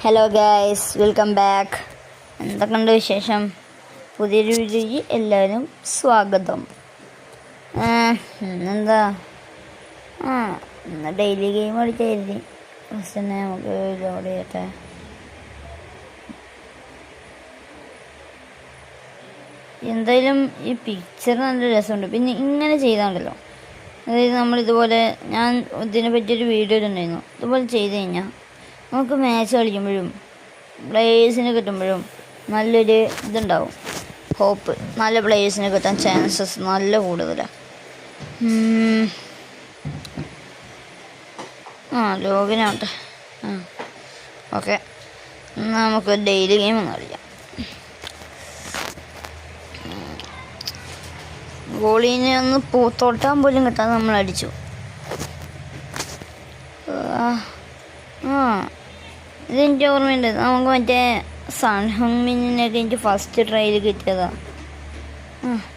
Hello guys, welcome back. എന്തൊക്കെയുണ്ട് വിശേഷം? പുതിയൊരു വീഡിയോയ്ക്ക് എല്ലാവരും സ്വാഗതം. ഇന്നെന്താ ഇന്ന് ഡെയിലി ഗെയിം കളിക്കായിരുന്നു. ഫസ്റ്റ് തന്നെ നമുക്ക് ലോഡ് ചെയ്യട്ടെ. എന്തായാലും ഈ പിക്ചർ നല്ല രസമുണ്ട്. പിന്നെ ഇങ്ങനെ ചെയ്താണ്ടല്ലോ, അതായത് നമ്മളിതുപോലെ ഞാൻ ഇതിനെ പറ്റിയൊരു വീഡിയോ ഇട്ടുണ്ടായിരുന്നു. ഇതുപോലെ ചെയ്ത് കഴിഞ്ഞാൽ നമുക്ക് മാച്ച് കളിക്കുമ്പോഴും പ്ലേയേഴ്സിനെ കിട്ടുമ്പോഴും നല്ലൊരു ഇതുണ്ടാവും. ഹോപ്പ് നല്ല പ്ലേയേഴ്സിനെ കിട്ടാൻ ചാൻസസ് നല്ല കൂടുതലാണ്. ലോഗിനാവട്ടെ. ഓക്കെ, നമുക്ക് ഡെയിലി ഗെയിം ഒന്ന് കളിക്കാം. ഗോളീനെ ഒന്ന് തൊട്ടാൻ പോലും കിട്ടാതെ നമ്മൾ അടിച്ചു. ഇതെനിക്ക് ഓർമ്മയുണ്ട്. നമുക്ക് മറ്റേ സൺഹങ്മിനൊക്കെ എനിക്ക് ഫസ്റ്റ് ട്രയൽ കിട്ടിയതാ.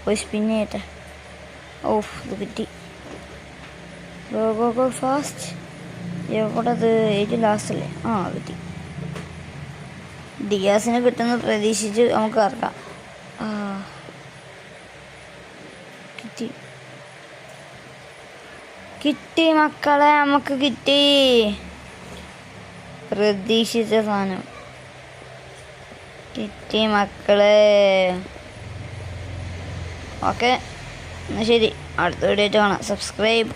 പോയി സ്പിൻ ചെയ്യട്ടെ. ഇത് കിട്ടി. Go fast. എവിടെ അത്? ഏറ്റവും ലാസ്റ്റല്ലേ? കിട്ടി. ഡിയാസിനെ കിട്ടുന്ന പ്രതീക്ഷിച്ച് നമുക്ക് ഇറക്കാം. കിട്ടി മക്കളെ, നമുക്ക് കിട്ടി. പ്രതീക്ഷിച്ച സാധനം കിട്ടി മക്കളെ. ഓക്കെ, എന്നാൽ ശരി, അടുത്ത വീഡിയോ ആയിട്ട് കാണാം. സബ്സ്ക്രൈബ്.